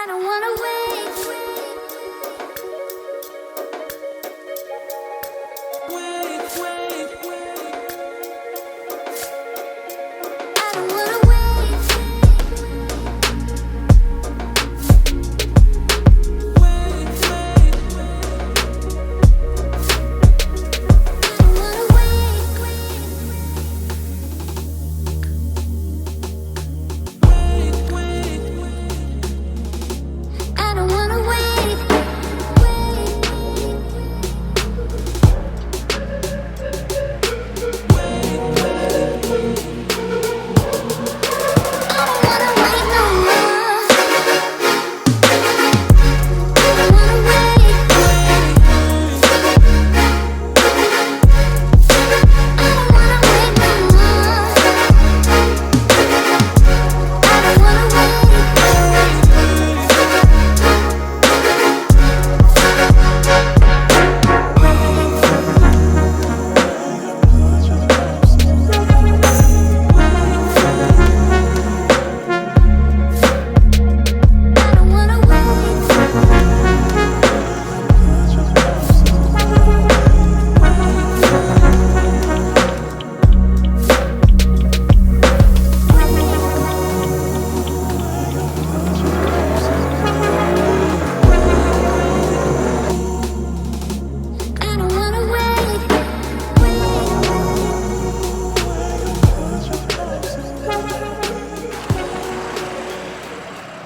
I don't wanna wait. I don't wanna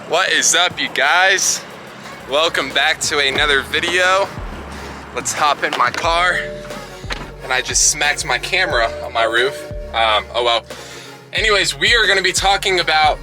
What is up, you guys? Welcome back to another video. Let's hop in my car. And I just smacked my camera on my roof. Oh well. Anyways, we are gonna be talking about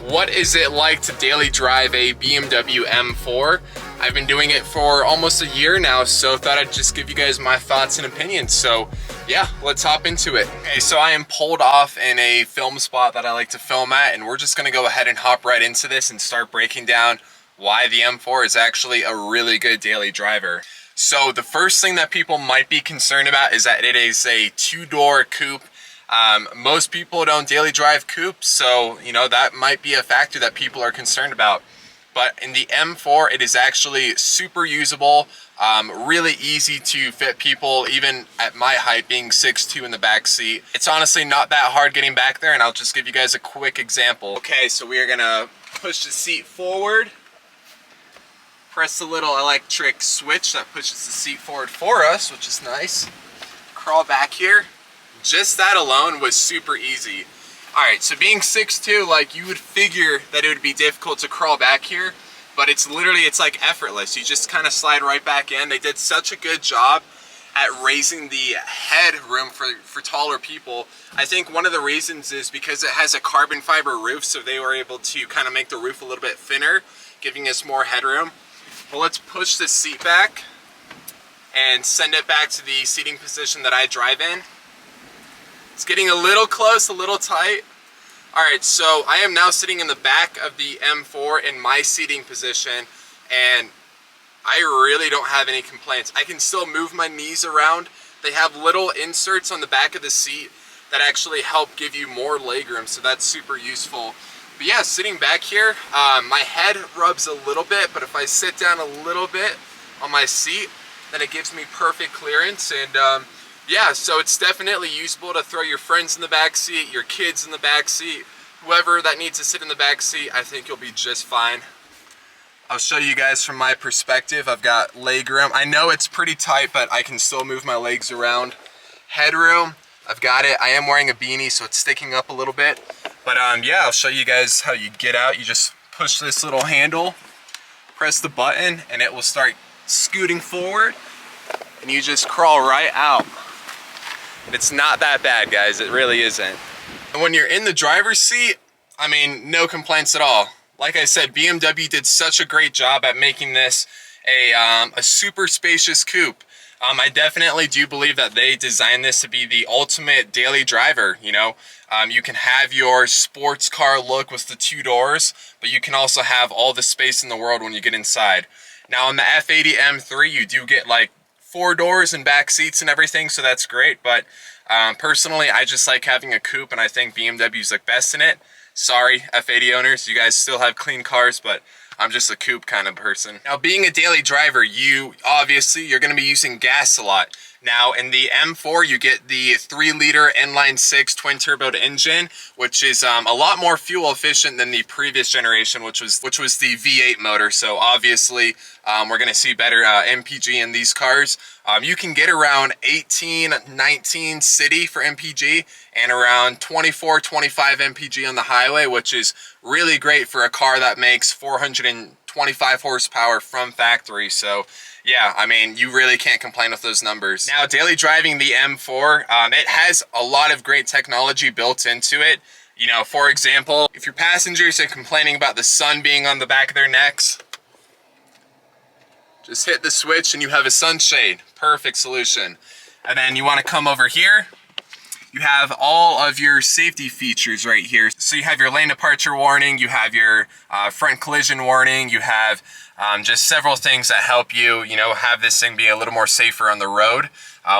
what is it like to daily drive a BMW M4. I've been doing it for almost a year now, so thought I'd just give you guys my thoughts and opinions. So yeah, let's hop into it. Okay, so I am pulled off in a film spot that I like to film at, and we're just gonna go ahead and hop right into this and start breaking down why the M4 is actually a really good daily driver. So the first thing that people might be concerned about is that it is a two-door coupe. Most people don't daily drive coupes, so you know that might be a factor that people are concerned about. But in the M4, it is actually super usable, really easy to fit people, even at my height, being 6'2" in the back seat. It's honestly not that hard getting back there, and I'll just give you guys a quick example. Okay, so we are gonna push the seat forward, press the little electric switch that pushes the seat forward for us, which is nice. Crawl back here. Just that alone was super easy. Alright, so being 6'2", like, you would figure that it would be difficult to crawl back here, but it's like effortless. You just kind of slide right back in. They did such a good job at raising the head room for taller people. I think one of the reasons is because it has a carbon fiber roof, so they were able to kind of make the roof a little bit thinner, giving us more headroom. But let's push this seat back and send it back to the seating position that I drive in. It's getting a little close, a little tight. All right, so I am now sitting in the back of the M4 in my seating position, and I really don't have any complaints. I can still move my knees around. They have little inserts on the back of the seat that actually help give you more legroom, so that's super useful. But yeah, sitting back here, my head rubs a little bit, but if I sit down a little bit on my seat, then it gives me perfect clearance. And yeah, so it's definitely usable to throw your friends in the back seat, your kids in the back seat, whoever that needs to sit in the back seat. I think you'll be just fine. I'll show you guys from my perspective. I've got leg room. I know it's pretty tight, but I can still move my legs around. Headroom, I've got it. I am wearing a beanie, so it's sticking up a little bit. But yeah, I'll show you guys how you get out. You just push this little handle, press the button, and it will start scooting forward, and you just crawl right out. It's not that bad, guys. It really isn't. And when you're in the driver's seat, I mean, no complaints at all. Like I said, BMW did such a great job at making this a super spacious coupe. I definitely do believe that they designed this to be the ultimate daily driver, you know. You can have your sports car look with the two doors, but you can also have all the space in the world when you get inside. Now on the F80 M3, you do get like 4 doors and back seats and everything, so that's great. But personally, I just like having a coupe, and I think BMW's like best in it. Sorry, F80 owners, you guys still have clean cars, but I'm just a coupe kind of person. Now, being a daily driver, you're going to be using gas a lot. Now, in the M4, you get the 3-liter inline-6 twin-turbo engine, which is a lot more fuel efficient than the previous generation, which was the V8 motor. So obviously, we're going to see better MPG in these cars. You can get around 18, 19 city for MPG and around 24, 25 MPG on the highway, which is really great for a car that makes 425 horsepower from factory. So yeah, I mean, you really can't complain with those numbers. Now, daily driving the M4, it has a lot of great technology built into it. You know, for example, if your passengers are complaining about the sun being on the back of their necks, just hit the switch and you have a sunshade. Perfect solution. And then you want to come over here. You have all of your safety features right here. So you have your lane departure warning, you have your front collision warning, you have just several things that help you, have this thing be a little more safer on the road,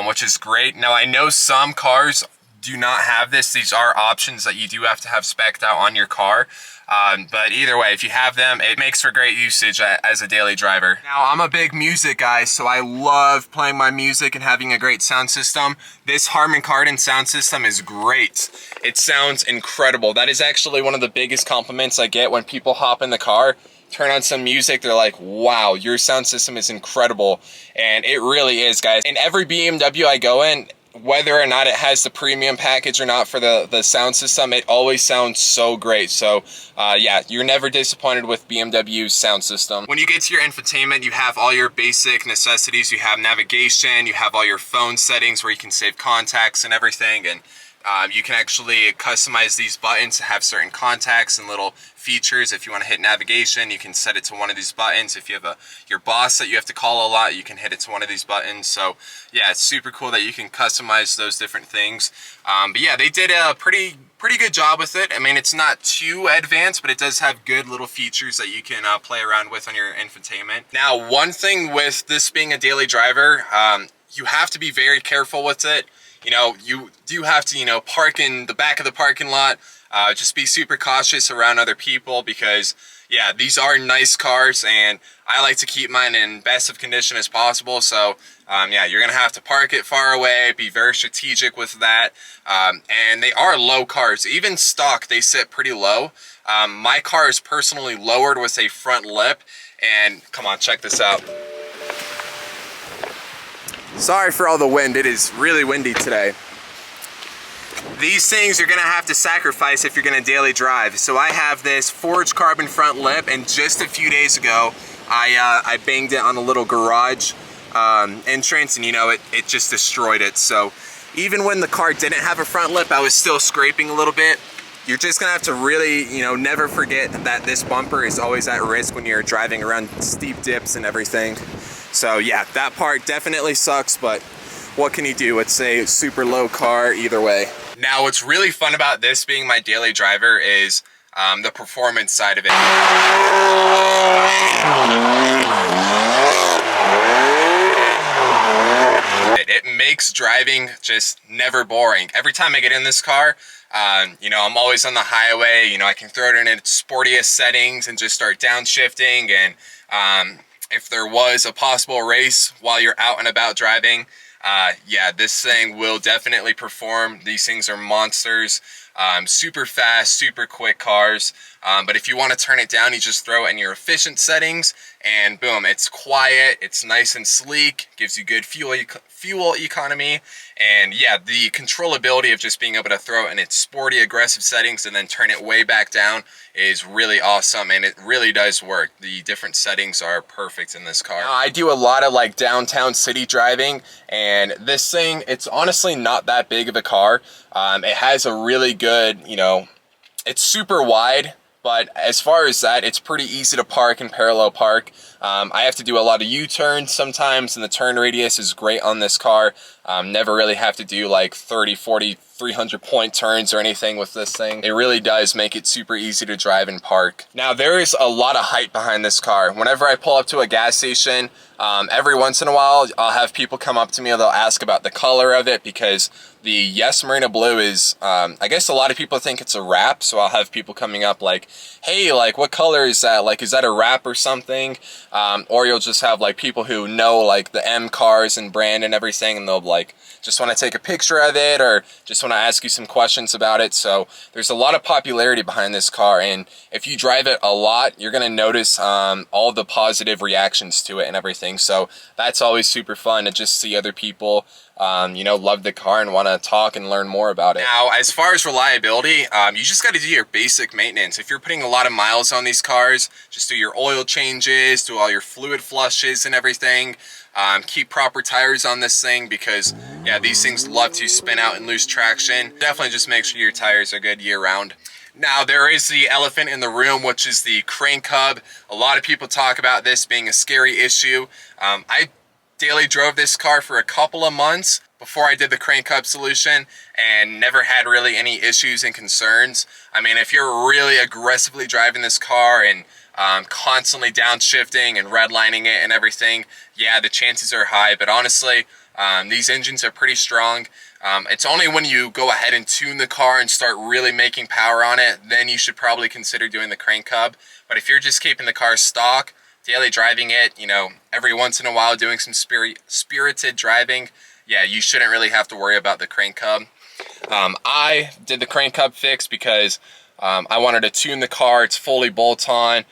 which is great. Now, I know some cars do not have this. These are options that you do have to have spec'd out on your car. But either way, if you have them, it makes for great usage as a daily driver. Now, I'm a big music guy, so I love playing my music and having a great sound system. This Harman Kardon sound system is great. It sounds incredible. That is actually one of the biggest compliments I get when people hop in the car, turn on some music, they're like, wow, your sound system is incredible. And it really is, guys. In every BMW I go in, whether or not it has the premium package or not for the sound system, it always sounds so great. So yeah, you're never disappointed with BMW's sound system. When you get to your infotainment, you have all your basic necessities. You have navigation, you have all your phone settings where you can save contacts and everything, and you can actually customize these buttons to have certain contacts and little features. If you want to hit navigation, you can set it to one of these buttons. If you have your boss that you have to call a lot, you can hit it to one of these buttons. So yeah, it's super cool that you can customize those different things. But yeah, they did a pretty good job with it. I mean, it's not too advanced, but it does have good little features that you can play around with on your infotainment. Now, one thing with this being a daily driver, you have to be very careful with it. You do have to, park in the back of the parking lot. Just be super cautious around other people because, yeah, these are nice cars and I like to keep mine in best of condition as possible. So, yeah, you're going to have to park it far away, be very strategic with that. And they are low cars. Even stock, they sit pretty low. My car is personally lowered with a front lip. And come on, check this out. Sorry for all the wind, it is really windy today. These things you're gonna have to sacrifice if you're gonna daily drive. So I have this forged carbon front lip, and just a few days ago, I banged it on a little garage entrance, and it just destroyed it. So even when the car didn't have a front lip, I was still scraping a little bit. You're just gonna have to really, never forget that this bumper is always at risk when you're driving around steep dips and everything. So yeah, that part definitely sucks, but what can you do? It's a super low car either way. Now, what's really fun about this being my daily driver is the performance side of it. It makes driving just never boring. Every time I get in this car, I'm always on the highway. I can throw it in its sportiest settings and just start downshifting. And if there was a possible race while you're out and about driving, yeah, this thing will definitely perform. These things are monsters. Super fast, super quick cars. But if you want to turn it down, you just throw it in your efficient settings and boom, it's quiet, it's nice and sleek, gives you good fuel economy. And yeah, the controllability of just being able to throw it in its sporty, aggressive settings and then turn it way back down is really awesome, and it really does work. The different settings are perfect in this car. Now, I do a lot of like downtown city driving, and this thing, it's honestly not that big of a car. It has a really good, it's super wide, but as far as that, it's pretty easy to park and parallel park. I have to do a lot of U-turns sometimes, and the turn radius is great on this car. Never really have to do like 30, 40, 300-point turns or anything with this thing. It really does make it super easy to drive and park. Now, there is a lot of hype behind this car. Whenever I pull up to a gas station, every once in a while, I'll have people come up to me and they'll ask about the color of it, because the Yes Marina Blue is, I guess a lot of people think it's a wrap, so I'll have people coming up like, hey, like, what color is that? Like, is that a wrap or something? Or you'll just have like people who know like the M cars and brand and everything, and they'll like just want to take a picture of it or just want to ask you some questions about it. So there's a lot of popularity behind this car, and if you drive it a lot, you're gonna notice all the positive reactions to it and everything. So that's always super fun to just see other people you know, love the car and want to talk and learn more about it. Now, as far as reliability, you just got to do your basic maintenance. If you're putting a lot of miles on these cars, just do your oil changes, do all your fluid flushes and everything. Keep proper tires on this thing, because yeah, these things love to spin out and lose traction. Definitely just make sure your tires are good year round. Now, there is the elephant in the room, which is the crank hub. A lot of people talk about this being a scary issue. I daily drove this car for a couple of months before I did the crank hub solution and never had really any issues and concerns. I mean, if you're really aggressively driving this car and constantly downshifting and redlining it and everything, yeah, the chances are high. But honestly, these engines are pretty strong. It's only when you go ahead and tune the car and start really making power on it, then you should probably consider doing the crank hub. But if you're just keeping the car stock, daily driving it, you know, every once in a while doing some spirited driving, yeah, you shouldn't really have to worry about the crank hub. I did the crank hub fix because I wanted to tune the car. It's fully bolt-on.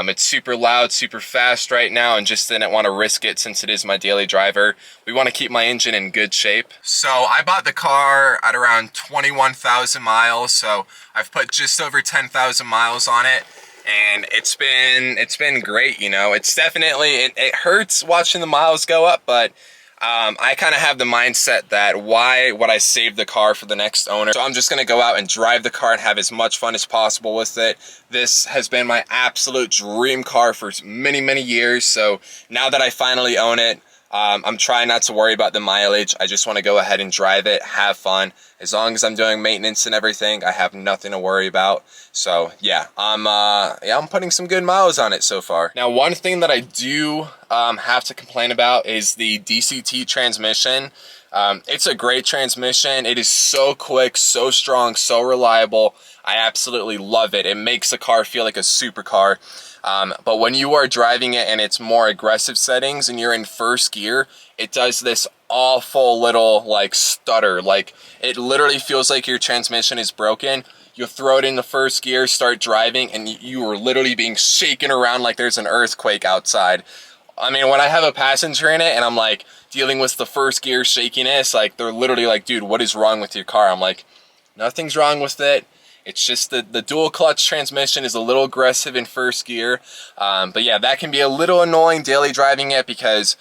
It's super loud, super fast right now, and just didn't want to risk it since it is my daily driver. We want to keep my engine in good shape. So I bought the car at around 21,000 miles, so I've put just over 10,000 miles on it. And it's been great, you know. It's definitely, it hurts watching the miles go up, but I kind of have the mindset that why would I save the car for the next owner? So I'm just gonna go out and drive the car and have as much fun as possible with it. This has been my absolute dream car for many, many years. So now that I finally own it, I'm trying not to worry about the mileage. I just want to go ahead and drive it, have fun. As long as I'm doing maintenance and everything, I have nothing to worry about. So yeah, I'm putting some good miles on it so far. Now, one thing that I do have to complain about is the DCT transmission. It's a great transmission. It is so quick, so strong, so reliable. I absolutely love it. It makes the car feel like a supercar. But when you are driving it and it's more aggressive settings and you're in first gear, it does this awful little like stutter. Like, it literally feels like your transmission is broken. You throw it into first gear, start driving, and you are literally being shaken around like there's an earthquake outside. I mean, when I have a passenger in it and I'm like dealing with the first gear shakiness, like they're literally like, dude, what is wrong with your car? I'm like, nothing's wrong with it. It's just the dual clutch transmission is a little aggressive in first gear. But yeah, that can be a little annoying daily driving it, because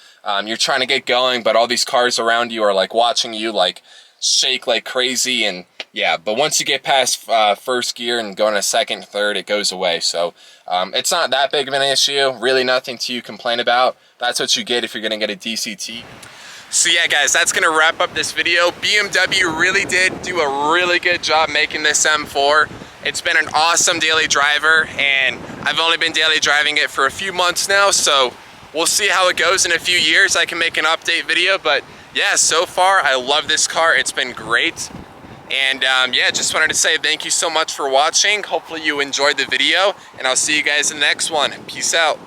you're trying to get going, but all these cars around you are like watching you like shake like crazy. And yeah, but once you get past first gear and go into second, third, it goes away. So it's not that big of an issue, really nothing to complain about. That's what you get if you're gonna get a DCT. So yeah, guys, that's gonna wrap up this video. BMW really did do a really good job making this M4. It's been an awesome daily driver, and I've only been daily driving it for a few months now, so we'll see how it goes in a few years. I can make an update video, but yeah, so far I love this car. It's been great. And yeah, just wanted to say thank you so much for watching. Hopefully you enjoyed the video, and I'll see you guys in the next one. Peace out.